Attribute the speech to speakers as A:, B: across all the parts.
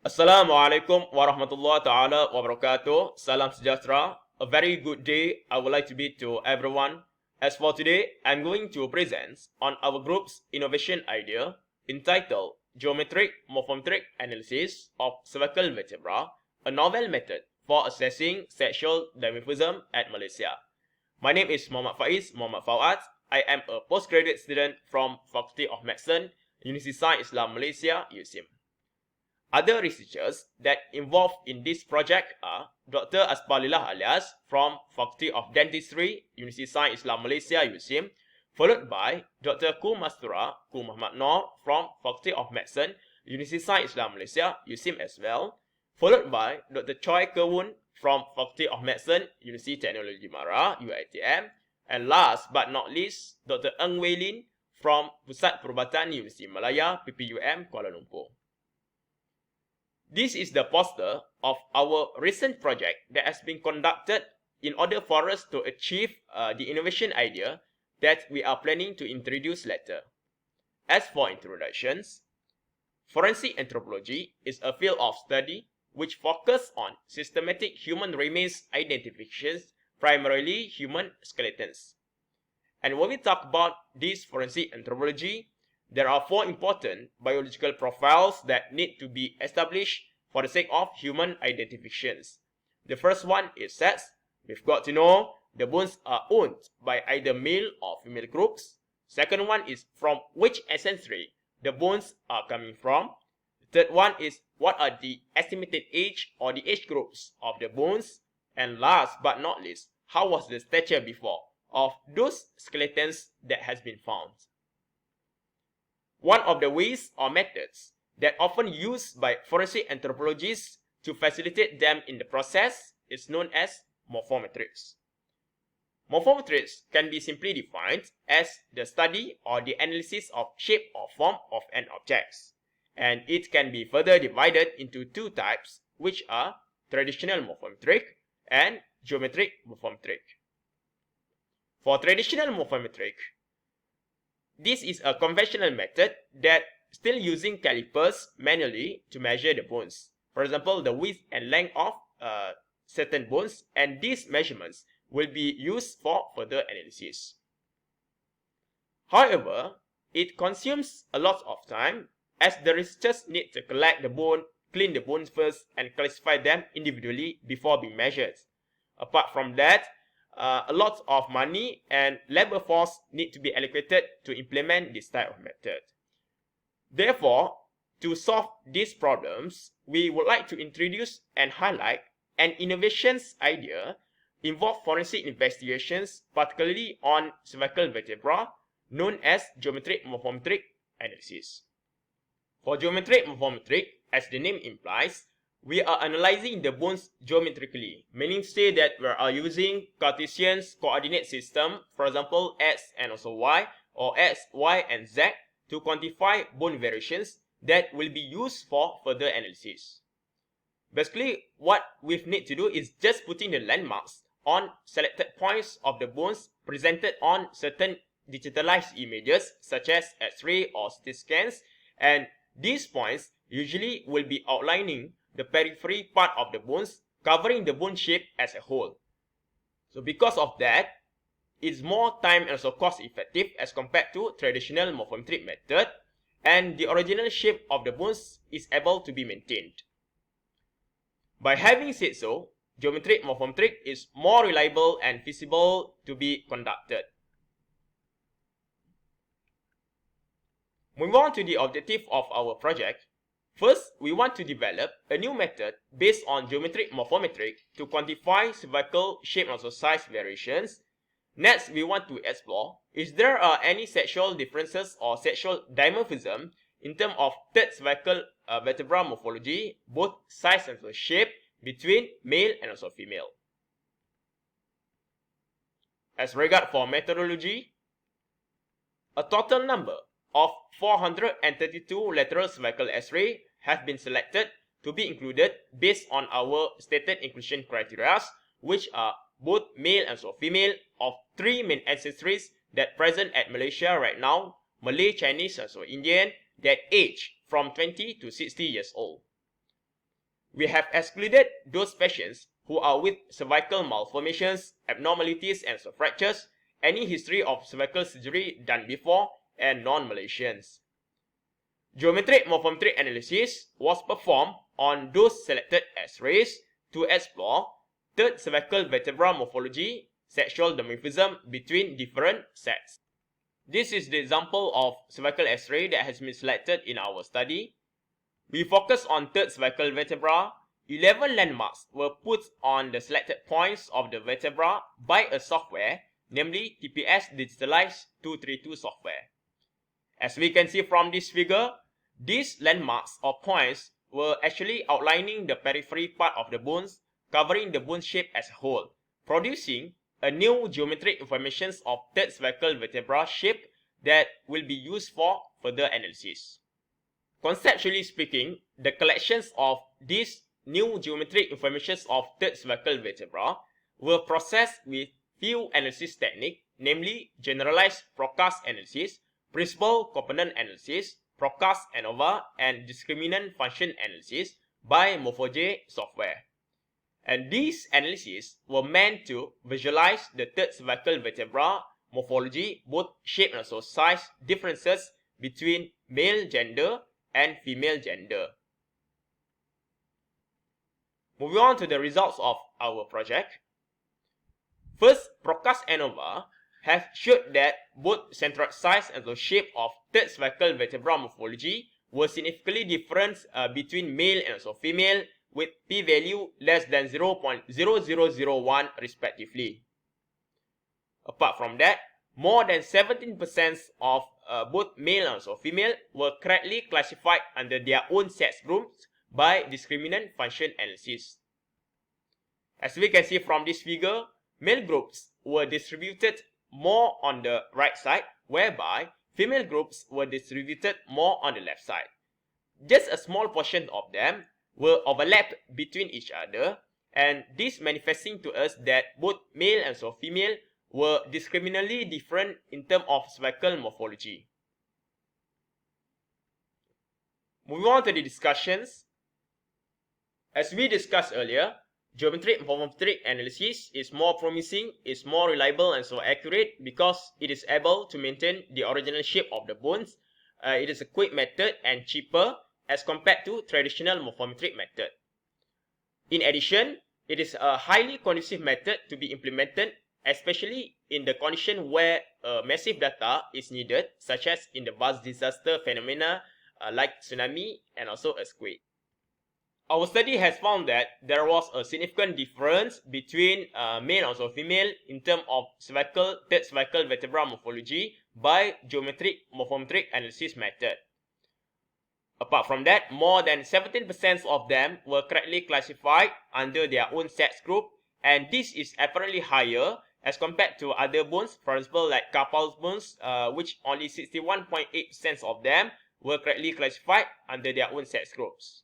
A: Assalamualaikum warahmatullahi ta'ala wabarakatuh. Salam sejahtera. A very good day I would like to bid to everyone. As for today, I'm going to present on our group's innovation idea entitled Geometric Morphometric Analysis of Cervical Vertebra, a novel method for assessing sexual dimorphism at Malaysia. My name is FAIZ MOHD FAUAD. I am a postgraduate student from Faculty of Medicine, University Science Islam Malaysia, USIM. Other researchers that involved in this project are Dr. Asbalillah Alias from Faculty of Dentistry, University Science Islam Malaysia, USIM, followed by Dr. Ku Mastura Ku Muhammad Noor from Faculty of Medicine, University Science Islam Malaysia, USIM as well, followed by Dr. Choi Kerwun from Faculty of Medicine, University Technology Mara, UiTM, and last but not least, Dr. Ng Wei Lin from Pusat Perubatan Universiti Malaya, PPUM, Kuala Lumpur. This is the poster of our recent project that has been conducted in order for us to achieve the innovation idea that we are planning to introduce later. As for introductions, forensic anthropology is a field of study which focuses on systematic human remains identifications, primarily human skeletons. And when we talk about this forensic anthropology, there are four important biological profiles that need to be established for the sake of human identifications. The first one is sex. We've got to know the bones are owned by either male or female groups. Second one is from which ancestry the bones are coming from. The third one is what are the estimated age or the age groups of the bones. And last but not least, how was the stature before of those skeletons that has been found. One of the ways or methods that often used by forensic anthropologists to facilitate them in the process is known as morphometrics. Morphometrics can be simply defined as the study or the analysis of shape or form of an object, and it can be further divided into two types, which are traditional morphometric and geometric morphometric. For traditional morphometric, this is a conventional method that still using calipers manually to measure the bones. For example, the width and length of certain bones, and these measurements will be used for further analysis. However, it consumes a lot of time as the researchers need to collect the bone, clean the bones first, and classify them individually before being measured. Apart from that, a lot of money and labor force need to be allocated to implement this type of method. Therefore, to solve these problems, we would like to introduce and highlight an innovations idea involve forensic investigations, particularly on cervical vertebra, known as geometric morphometric analysis. For geometric morphometric, as the name implies, we are analyzing the bones geometrically, meaning to say that we are using Cartesian coordinate system, for example x and also y, or x, y, and z, to quantify bone variations that will be used for further analysis. Basically, what we need to do is just putting the landmarks on selected points of the bones presented on certain digitalized images such as X-ray or CT scans, and these points usually will be outlining the periphery part of the bones, covering the bone shape as a whole. So because of that, it's more time and also cost effective as compared to traditional morphometric method, and the original shape of the bones is able to be maintained. By having said so, geometric morphometric is more reliable and feasible to be conducted. Moving on to the objective of our project, first, we want to develop a new method based on geometric morphometric to quantify cervical shape and also size variations. Next, we want to explore if there are any sexual differences or sexual dimorphism in terms of third cervical vertebra morphology, both size and also shape, between male and also female. As regard for methodology, a total number of 432 lateral cervical X-ray have been selected to be included based on our stated inclusion criteria, which are both male and so female of three main ancestries that present at Malaysia right now, Malay, Chinese and so Indian, that age from 20 to 60 years old. we have excluded those patients who are with cervical malformations, abnormalities and so fractures, any history of cervical surgery done before, and non-Malaysians. Geometric morphometric analysis was performed on those selected X-rays to explore third cervical vertebra morphology, sexual dimorphism between different sets. This is the example of cervical X-ray that has been selected in our study. We focus on third cervical vertebra. 11 landmarks were put on the selected points of the vertebra by a software, namely TPS Digitalized 232 software. As we can see from this figure, these landmarks or points were actually outlining the periphery part of the bones, covering the bone shape as a whole, producing a new geometric information of third cervical vertebra shape that will be used for further analysis. Conceptually speaking, the collections of these new geometric information of third cervical vertebra were processed with few analysis techniques, namely generalized procast analysis, principal component analysis, procast ANOVA, and discriminant function analysis by Morphometric software. And these analyses were meant to visualize the third cervical vertebra morphology, both shape and also size differences between male gender and female gender. Moving on to the results of our project. First, procast ANOVA have showed that both centroid size and the shape of third cervical vertebra morphology were significantly different between male and also female, with p-value less than 0.0001 respectively. Apart from that, more than 17% of both male and also female were correctly classified under their own sex groups by discriminant function analysis. As we can see from this figure, male groups were distributed more on the right side, whereby female groups were distributed more on the left side. Just a small portion of them were overlapped between each other, and this manifesting to us that both male and so female were discriminantly different in terms of cervical morphology. Moving on to the discussions. As we discussed earlier, geometric morphometric analysis is more promising, is more reliable and so accurate because it is able to maintain the original shape of the bones. It is a quick method and cheaper as compared to traditional morphometric method. In addition, it is a highly conducive method to be implemented, especially in the condition where massive data is needed, such as in the vast disaster phenomena like tsunami and also earthquake. Our study has found that there was a significant difference between male and also female in terms of third cervical vertebra morphology by geometric morphometric analysis method. Apart from that, more than 17% of them were correctly classified under their own sex group, and this is apparently higher as compared to other bones, for example like carpal bones, which only 61.8% of them were correctly classified under their own sex groups.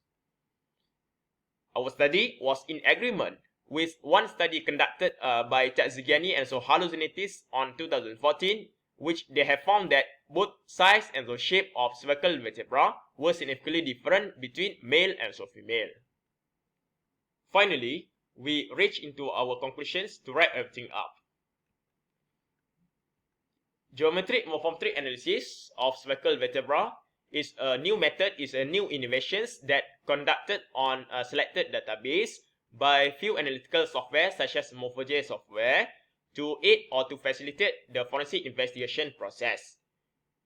A: Our study was in agreement with one study conducted by Tzagiani and so Haluzinitis on 2014, which they have found that both size and the shape of cervical vertebra were significantly different between male and so female. Finally, we reach into our conclusions to wrap everything up. Geometric morphometric analysis of cervical vertebra is a new method, is a new innovation that conducted on a selected database by few analytical software such as Morphometric software to aid or to facilitate the forensic investigation process.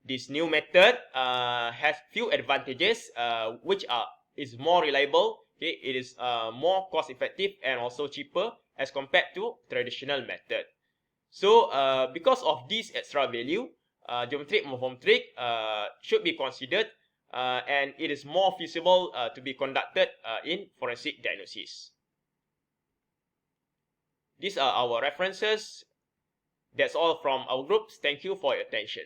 A: This new method has few advantages which is more reliable, okay? It is more cost effective and also cheaper as compared to traditional method. So because of this extra value, geometric morphometric should be considered and it is more feasible to be conducted in forensic diagnosis. These are our references. That's all from our groups. Thank you for your attention.